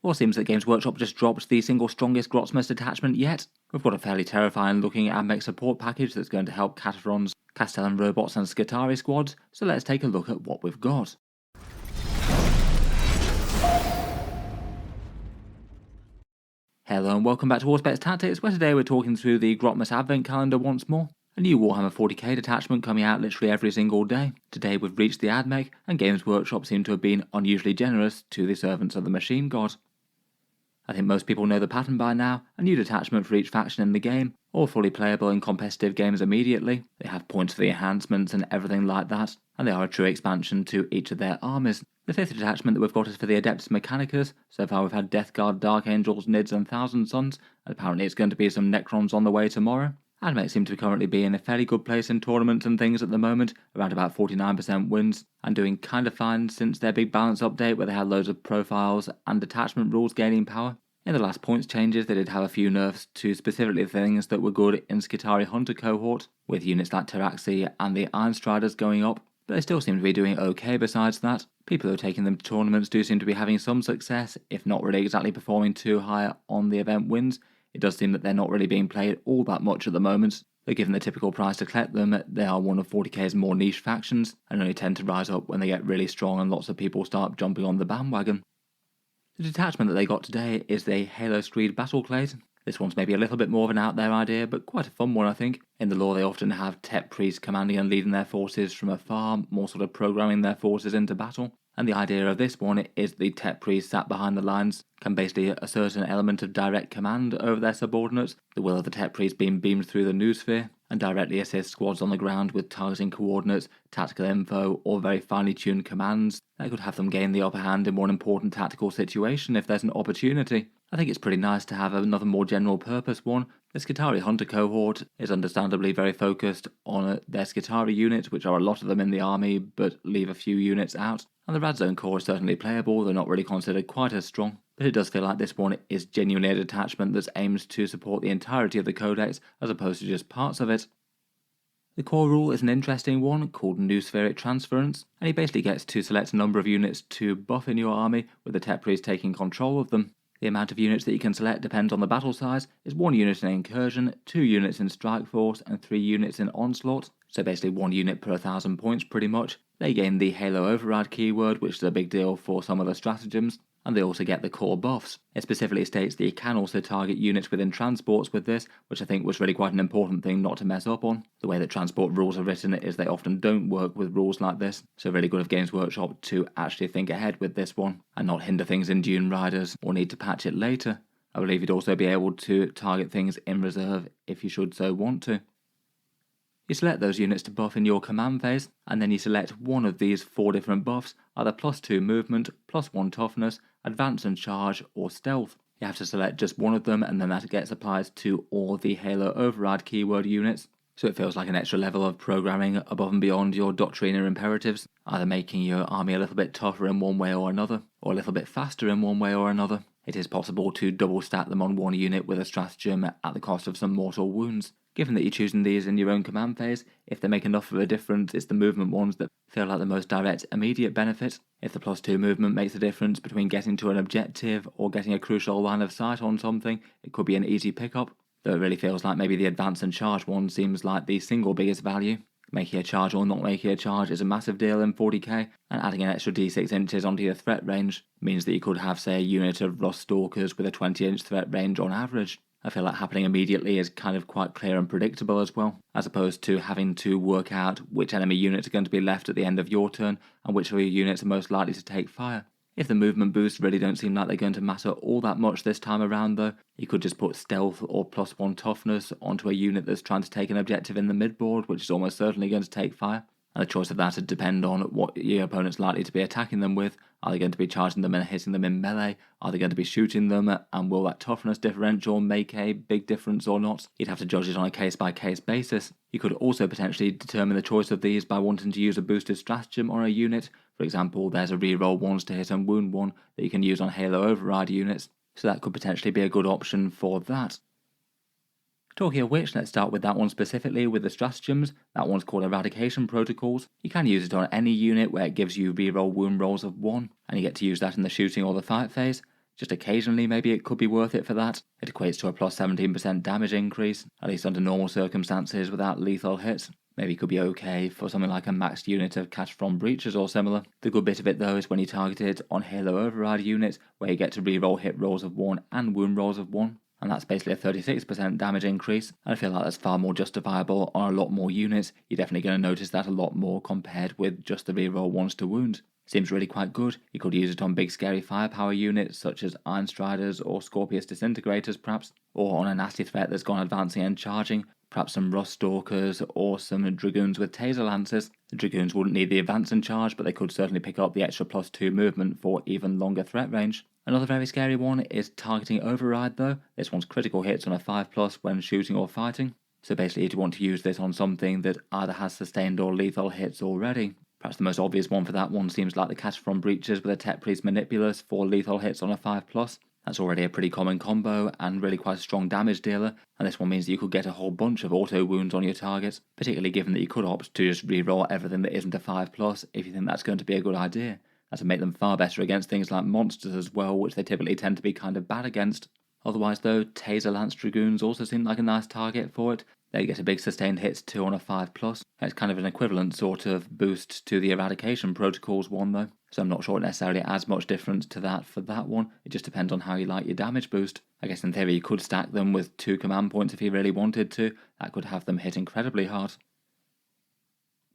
Well, it seems that Games Workshop just dropped the single strongest Grotsmas detachment yet. We've got a fairly terrifying looking Admech support package that's going to help Caterons, Castellan robots and Skitarii squads, so let's take a look at what we've got. Hello and welcome back to Auspex Tactics, where today we're talking through the Grotmas Advent calendar once more. A new Warhammer 40k detachment coming out literally every single day. Today we've reached the Admech, and Games Workshop seem to have been unusually generous to the servants of the machine god. I think most people know the pattern by now, a new detachment for each faction in the game, all fully playable in competitive games immediately. They have points for the enhancements and everything like that, and they are a true expansion to each of their armies. The fifth detachment that we've got is for the Adeptus Mechanicus. So far we've had Death Guard, Dark Angels, Nids and Thousand Sons, and apparently it's going to be some Necrons on the way tomorrow. Admech seem to currently be in a fairly good place in tournaments and things at the moment, around about 49% wins, and doing kind of fine since their big balance update where they had loads of profiles and detachment rules gaining power. In the last points changes they did have a few nerfs to specifically things that were good in Skitarii Hunter cohort, with units like Taraxi and the Iron Striders going up, but they still seem to be doing okay besides that. People who are taking them to tournaments do seem to be having some success, if not really exactly performing too high on the event wins. It does seem that they're not really being played all that much at the moment, but given the typical price to collect them, they are one of 40k's more niche factions, and only tend to rise up when they get really strong and lots of people start jumping on the bandwagon. The detachment that they got today is the Haloscreed Battle Clade. This one's maybe a little bit more of an out there idea, but quite a fun one I think. In the lore they often have Tep priests commanding and leading their forces from afar, more sort of programming their forces into battle. And the idea of this one is the Tep priest sat behind the lines can basically assert an element of direct command over their subordinates, the will of the Tep priest being beamed through the noosphere, and directly assist squads on the ground with targeting coordinates, tactical info, or very finely tuned commands that could have them gain the upper hand in one important tactical situation if there's an opportunity. I think it's pretty nice to have another more general purpose one. The Skitarii Hunter cohort is understandably very focused on their Skitarii units, which are a lot of them in the army, but leave a few units out. And the Radzone core is certainly playable, though not really considered quite as strong. But it does feel like this one is genuinely a detachment that's aimed to support the entirety of the codex, as opposed to just parts of it. The core rule is an interesting one called Noospheric Transference, and he basically gets to select a number of units to buff in your army, with the Tep priest taking control of them. The amount of units that you can select depends on the battle size. It's 1 unit in Incursion, 2 units in Strike Force, and 3 units in Onslaught. So basically 1 unit per 1,000 points pretty much. They gain the Halo Override keyword, which is a big deal for some of the stratagems, and they also get the core buffs. It specifically states that you can also target units within transports with this, which I think was really quite an important thing not to mess up on. The way that transport rules are written is they often don't work with rules like this, so really good of Games Workshop to actually think ahead with this one, and not hinder things in Dune Riders or need to patch it later. I believe you'd also be able to target things in reserve if you should so want to. You select those units to buff in your command phase, and then you select one of these 4 different buffs, either +2 movement, +1 toughness, advance and charge, or stealth. You have to select just one of them, and then that gets applied to all the Halo Override keyword units, so it feels like an extra level of programming above and beyond your Doctrina imperatives, either making your army a little bit tougher in one way or another, or a little bit faster in one way or another. It is possible to double stack them on one unit with a stratagem at the cost of some mortal wounds. Given that you're choosing these in your own command phase, if they make enough of a difference, it's the movement ones that feel like the most direct immediate benefit. If the +2 movement makes a difference between getting to an objective or getting a crucial line of sight on something, it could be an easy pickup, though it really feels like maybe the advance and charge one seems like the single biggest value. Making a charge or not making a charge is a massive deal in 40k, and adding an extra d6 inches onto your threat range means that you could have, say, a unit of Rust Stalkers with a 20-inch threat range on average. I feel like happening immediately is kind of quite clear and predictable as well, as opposed to having to work out which enemy units are going to be left at the end of your turn and which of your units are most likely to take fire. If the movement boosts really don't seem like they're going to matter all that much this time around though, you could just put stealth or +1 toughness onto a unit that's trying to take an objective in the midboard, which is almost certainly going to take fire. And the choice of that would depend on what your opponent's likely to be attacking them with. Are they going to be charging them and hitting them in melee? Are they going to be shooting them? And will that toughness differential make a big difference or not? You'd have to judge it on a case-by-case basis. You could also potentially determine the choice of these by wanting to use a boosted stratagem on a unit. For example, there's a reroll 1s to hit and wound 1 that you can use on Halo Override units, so that could potentially be a good option for that. Talking of which, let's start with that one specifically with the stratagems. That one's called Eradication Protocols. You can use it on any unit where it gives you reroll wound rolls of 1, and you get to use that in the shooting or the fight phase. Just occasionally maybe it could be worth it for that. It equates to a plus 17% damage increase, at least under normal circumstances without lethal hits. Maybe it could be okay for something like a maxed unit of Catch From Breaches or similar. The good bit of it though is when you target it on Halo Override units, where you get to reroll hit rolls of 1 and wound rolls of 1. And that's basically a 36% damage increase, and I feel like that's far more justifiable on a lot more units. You're definitely going to notice that a lot more compared with just the reroll ones to wound. Seems really quite good. You could use it on big scary firepower units such as Iron Striders or Scorpius Disintegrators perhaps, or on a nasty threat that's gone advancing and charging, perhaps some Rust Stalkers or some Dragoons with Taser Lancers. The Dragoons wouldn't need the advance and charge, but they could certainly pick up the extra +2 movement for even longer threat range. Another very scary one is Targeting Override though. This one's critical hits on a 5+ when shooting or fighting. So basically you'd want to use this on something that either has sustained or lethal hits already. Perhaps the most obvious one for that one seems like the Catch From Breaches with a Tech Priest Manipulus for lethal hits on a 5+. That's already a pretty common combo and really quite a strong damage dealer, and this one means that you could get a whole bunch of auto wounds on your targets, particularly given that you could opt to just reroll everything that isn't a 5+ if you think that's going to be a good idea. That would make them far better against things like monsters as well, which they typically tend to be kind of bad against. Otherwise though, Taser Lance Dragoons also seem like a nice target for it. They get a big sustained hits too on a 5+. It's kind of an equivalent sort of boost to the Eradication Protocols one though, so I'm not sure it necessarily adds much difference to that for that one. It just depends on how you like your damage boost. I guess in theory you could stack them with 2 command points if you really wanted to. That could have them hit incredibly hard.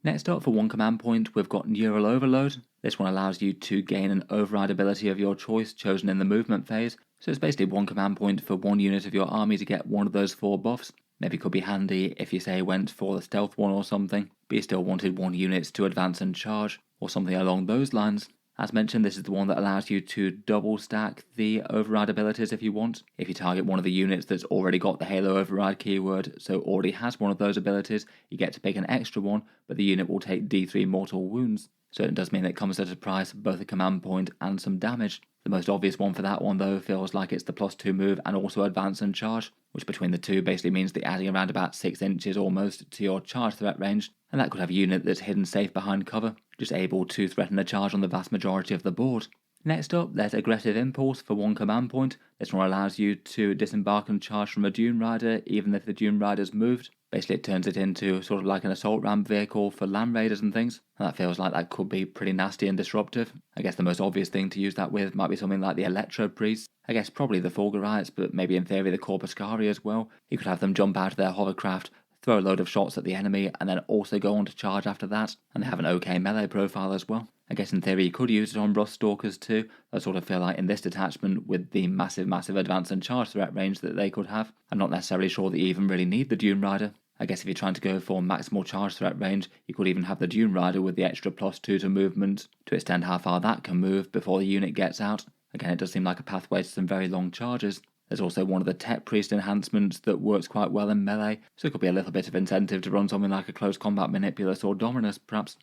Next up, for 1 command point, we've got Neural Overload. This one allows you to gain an override ability of your choice chosen in the movement phase, so it's basically 1 command point for 1 unit of your army to get one of those 4 buffs. Maybe it could be handy if you say went for the stealth one or something, but you still wanted 1 unit to advance and charge, or something along those lines. As mentioned, this is the one that allows you to double stack the override abilities if you want. If you target one of the units that's already got the Halo Override keyword, so already has one of those abilities, you get to pick an extra one, but the unit will take D3 mortal wounds. So it does mean it comes at a price of both a command point and some damage. The most obvious one for that one though feels like it's the +2 move and also advance and charge, which between the two basically means they're adding around about 6 inches almost to your charge threat range, and that could have a unit that's hidden safe behind cover, just able to threaten a charge on the vast majority of the board. Next up, there's Aggressive Impulse for 1 command point. This one allows you to disembark and charge from a Dune Rider even if the Dune Rider's moved. Basically it turns it into sort of like an assault ramp vehicle for land raiders and things, and that feels like that could be pretty nasty and disruptive. I guess the most obvious thing to use that with might be something like the Electro Priests. I guess probably the Fulgurites, but maybe in theory the Corpuscari as well. You could have them jump out of their hovercraft, throw a load of shots at the enemy, and then also go on to charge after that, and they have an okay melee profile as well. I guess in theory you could use it on Rust Stalkers too. I sort of feel like in this detachment, with the massive advance and charge threat range that they could have, I'm not necessarily sure that you even really need the Dune Rider. I guess if you're trying to go for maximal charge threat range, you could even have the Dune Rider with the extra +2 to movement to extend how far that can move before the unit gets out. Again, it does seem like a pathway to some very long charges. There's also one of the Tech Priest enhancements that works quite well in melee, so it could be a little bit of incentive to run something like a Close Combat Manipulus or Dominus, perhaps.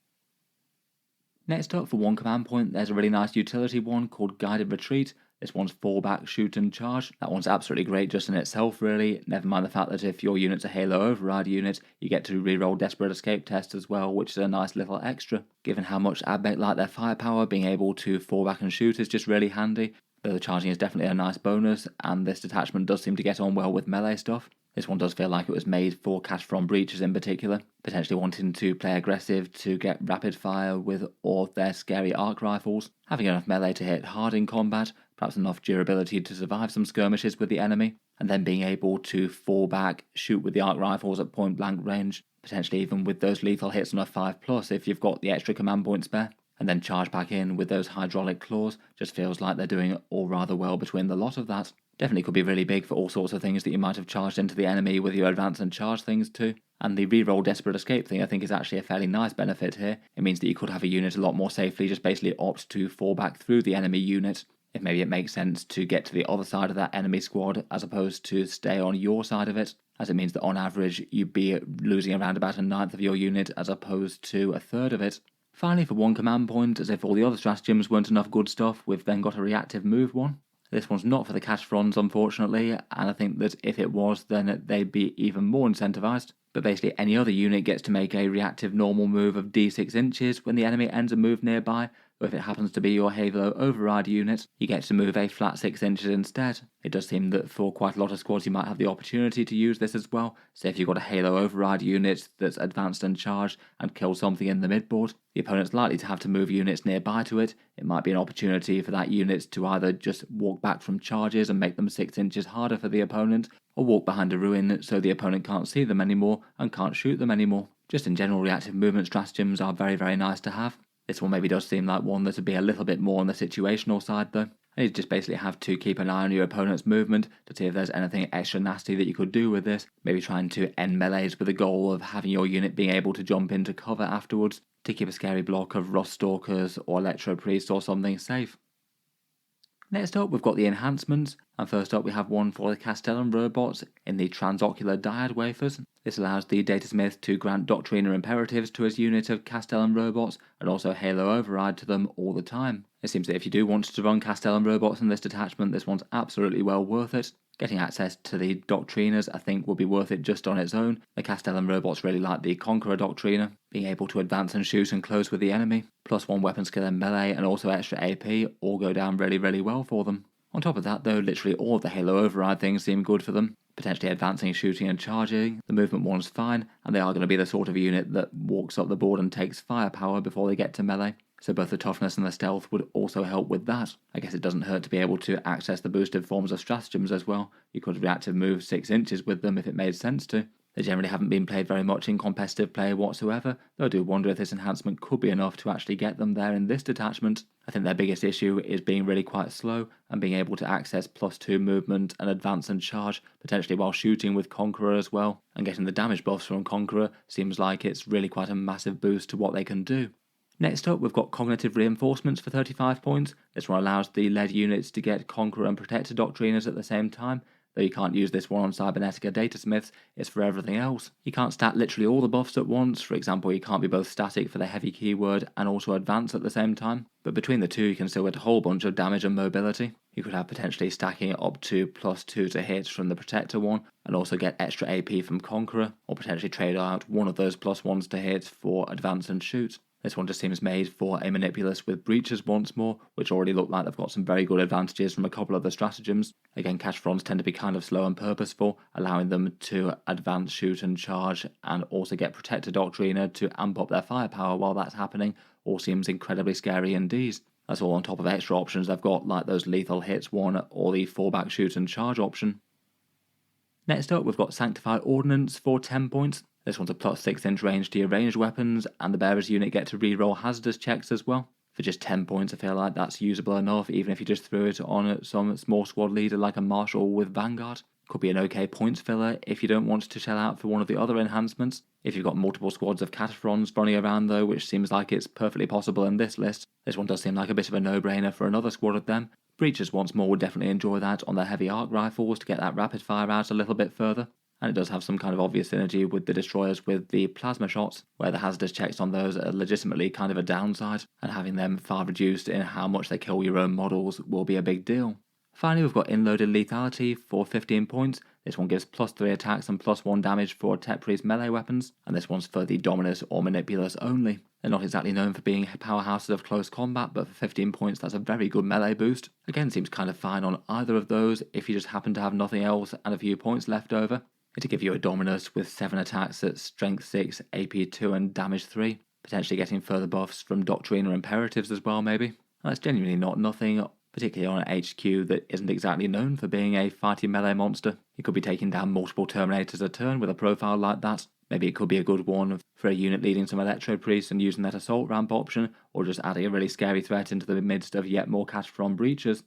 Next up, for 1 command point, there's a really nice utility one called Guided Retreat. This one's fallback, shoot and charge. That one's absolutely great just in itself really, never mind the fact that if your unit's a Halo Override unit, you get to reroll Desperate Escape Test as well, which is a nice little extra. Given how much Admech like their firepower, being able to fall back and shoot is just really handy. Though the charging is definitely a nice bonus, and this detachment does seem to get on well with melee stuff. This one does feel like it was made for Catch From Breaches in particular, potentially wanting to play aggressive to get rapid fire with all their scary arc rifles, having enough melee to hit hard in combat, perhaps enough durability to survive some skirmishes with the enemy, and then being able to fall back, shoot with the arc rifles at point blank range, potentially even with those lethal hits on a 5+ if you've got the extra command point spare, and then charge back in with those hydraulic claws. Just feels like they're doing all rather well between the lot of that. Definitely could be really big for all sorts of things that you might have charged into the enemy with your advance and charge things too. And the reroll Desperate Escape thing I think is actually a fairly nice benefit here. It means that you could have a unit a lot more safely just basically opt to fall back through the enemy unit, if maybe it makes sense to get to the other side of that enemy squad as opposed to stay on your side of it, as it means that on average you'd be losing around about a 1/9 of your unit as opposed to a 1/3 of it. Finally, for 1 command point, as if all the other stratagems weren't enough good stuff, we've then got a reactive move one. This one's not for the cash fronts, unfortunately, and I think that if it was, then they'd be even more incentivized. But basically, any other unit gets to make a reactive normal move of D6 inches when the enemy ends a move nearby, or if it happens to be your Halo Override unit, you get to move a flat 6 inches instead. It does seem that for quite a lot of squads you might have the opportunity to use this as well. So if you've got a Halo Override unit that's advanced and charged and kills something in the midboard, the opponent's likely to have to move units nearby to it. It might be an opportunity for that unit to either just walk back from charges and make them 6 inches harder for the opponent, or walk behind a ruin so the opponent can't see them anymore and can't shoot them anymore. Just in general, reactive movement stratagems are very nice to have. This one maybe does seem like one that would be a little bit more on the situational side though. And you just basically have to keep an eye on your opponent's movement to see if there's anything extra nasty that you could do with this. Maybe trying to end melees with the goal of having your unit being able to jump into cover afterwards to keep a scary block of Rust Stalkers or Electro Priests or something safe. Next up we've got the Enhancements, and first up we have one for the Castellan robots in the Transocular Dyad wafers. This allows the Datasmith to grant Doctriner imperatives to his unit of Castellan robots and also Halo Override to them all the time. It seems that if you do want to run Castellan robots in this detachment, this one's absolutely well worth it. Getting access to the Doctriners I think would be worth it just on its own. The Castellan robots really like the Conqueror Doctriner, being able to advance and shoot and close with the enemy, +1 weapon skill and melee and also extra AP all go down really well for them. On top of that though, literally all of the Halo Override things seem good for them. Potentially advancing, shooting and charging, the movement one's fine, and they are going to be the sort of unit that walks up the board and takes firepower before they get to melee. So both the toughness and the stealth would also help with that. I guess it doesn't hurt to be able to access the boosted forms of stratagems as well. You could reactive move 6 inches with them if it made sense to. They generally haven't been played very much in competitive play whatsoever, though I do wonder if this enhancement could be enough to actually get them there in this detachment. I think their biggest issue is being really quite slow and being able to access +2 movement and advance and charge, potentially while shooting with Conqueror as well, and getting the damage buffs from Conqueror seems like it's really quite a massive boost to what they can do. Next up we've got Cognitive Reinforcements for 35 points. This one allows the lead units to get Conqueror and Protector Doctriners at the same time. Though you can't use this one on Cybernetica Datasmiths, it's for everything else. You can't stat literally all the buffs at once. For example, you can't be both static for the heavy keyword and also advance at the same time. But between the two you can still get a whole bunch of damage and mobility. You could have potentially stacking it up to +2 to hit from the Protector one and also get extra AP from Conqueror, or potentially trade out one of those +1s to hit for advance and shoot. This one just seems made for a Manipulus with Breaches once more, which already look like they've got some very good advantages from a couple of the stratagems. Again, Cataphrons tend to be kind of slow and purposeful, allowing them to advance, shoot and charge, and also get Protector Doctriner to amp up their firepower while that's happening, all seems incredibly scary indeed. That's all on top of extra options they've got, like those lethal hits one or the fallback shoot and charge option. Next up we've got Sanctified Ordnance for 10 points. This one's a +6 inch range to your ranged weapons, and the bearer's unit get to reroll hazardous checks as well. For just 10 points I feel like that's usable enough, even if you just threw it on some small squad leader like a Marshal with Vanguard. Could be an okay points filler if you don't want to shell out for one of the other enhancements. If you've got multiple squads of Cataphrons running around though, which seems like it's perfectly possible in this list, this one does seem like a bit of a no-brainer for another squad of them. Breaches once more would definitely enjoy that on their heavy arc rifles to get that rapid fire out a little bit further. And it does have some kind of obvious synergy with the destroyers with the plasma shots, where the hazardous checks on those are legitimately kind of a downside, and having them far reduced in how much they kill your own models will be a big deal. Finally we've got Inloaded Lethality for 15 points. This one gives +3 attacks and +1 damage for Tech Priest melee weapons, and this one's for the Dominus or Manipulus only. They're not exactly known for being powerhouses of close combat, but for 15 points that's a very good melee boost. Again, seems kind of fine on either of those if you just happen to have nothing else and a few points left over. To give you a Dominus with 7 attacks at Strength 6, AP 2 and Damage 3, potentially getting further buffs from Doctriner Imperatives as well maybe. That's genuinely not nothing, particularly on an HQ that isn't exactly known for being a fighting melee monster. You could be taking down multiple Terminators a turn with a profile like that. Maybe it could be a good one for a unit leading some Electro Priests and using that assault ramp option, or just adding a really scary threat into the midst of yet more Cataphren breaches.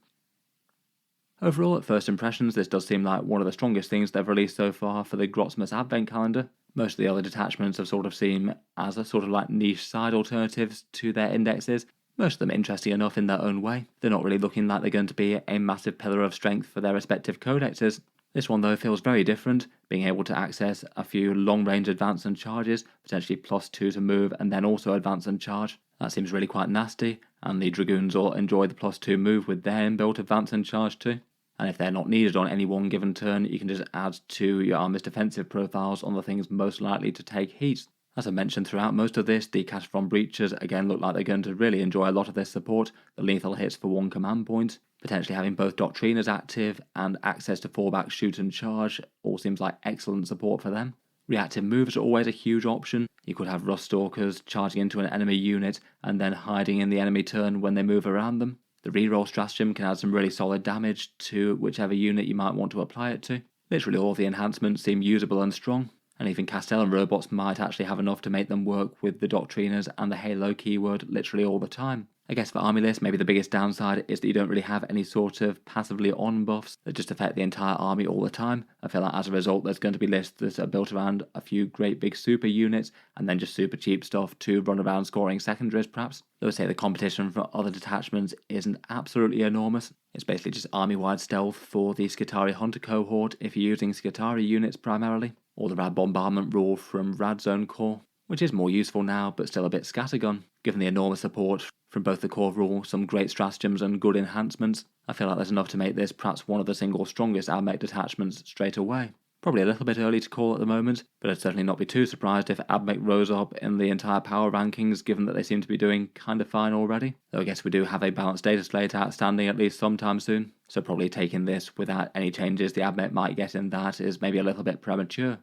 Overall, at first impressions, this does seem like one of the strongest things they've released so far for the Grotmas Advent Calendar. Most of the other detachments have sort of seemed as a sort of like niche side alternatives to their indexes. Most of them interesting enough in their own way. They're not really looking like they're going to be a massive pillar of strength for their respective codexes. This one though feels very different, being able to access a few long-range advance and charges, potentially +2 to move and then also advance and charge. That seems really quite nasty, and the Dragoons all enjoy the +2 move with their inbuilt advance and charge too. And if they're not needed on any one given turn, you can just add to your army's defensive profiles on the things most likely to take heat. As I mentioned throughout most of this, the Cataphrone Breachers again look like they're going to really enjoy a lot of this support, the lethal hits for 1 command point, potentially having both Doctriners active and access to fallback shoot and charge all seems like excellent support for them. Reactive moves are always a huge option. You could have Rust Stalkers charging into an enemy unit and then hiding in the enemy turn when they move around them. The reroll stratagem can add some really solid damage to whichever unit you might want to apply it to. Literally all the enhancements seem usable and strong, and even Castellan robots might actually have enough to make them work with the Doctriners and the Halo keyword literally all the time. I guess for army lists, maybe the biggest downside is that you don't really have any sort of passively on buffs that just affect the entire army all the time. I feel like as a result there's going to be lists that are built around a few great big super units and then just super cheap stuff to run around scoring secondaries perhaps. Though I say the competition for other detachments isn't absolutely enormous. It's basically just army-wide stealth for the Skitarii Hunter cohort if you're using Skitarii units primarily, or the Rad Bombardment rule from Rad Zone Core, which is more useful now but still a bit scattergun. Given the enormous support from both the core rule, some great stratagems and good enhancements, I feel like there's enough to make this perhaps one of the single strongest Admech detachments straight away. Probably a little bit early to call at the moment, but I'd certainly not be too surprised if Admech rose up in the entire power rankings given that they seem to be doing kind of fine already. Though I guess we do have a balanced data slate outstanding at least sometime soon, so probably taking this without any changes the Admech might get in that is maybe a little bit premature.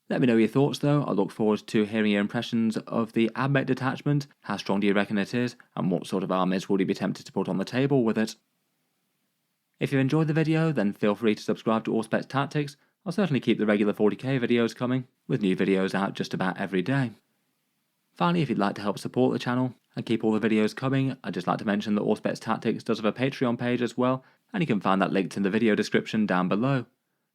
Let me know your thoughts though. I look forward to hearing your impressions of the Admech detachment. How strong do you reckon it is, and what sort of armies would you be tempted to put on the table with it? If you enjoyed the video, then feel free to subscribe to Auspex Tactics. I'll certainly keep the regular 40k videos coming, with new videos out just about every day. Finally, if you'd like to help support the channel and keep all the videos coming, I'd just like to mention that Auspex Tactics does have a Patreon page as well, and you can find that linked in the video description down below.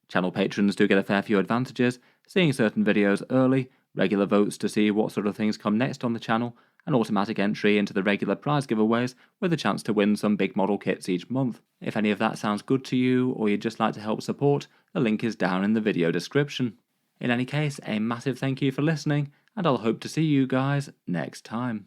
Channel patrons do get a fair few advantages, seeing certain videos early, regular votes to see what sort of things come next on the channel, and automatic entry into the regular prize giveaways with a chance to win some big model kits each month. If any of that sounds good to you, or you'd just like to help support, the link is down in the video description. In any case, a massive thank you for listening, and I'll hope to see you guys next time.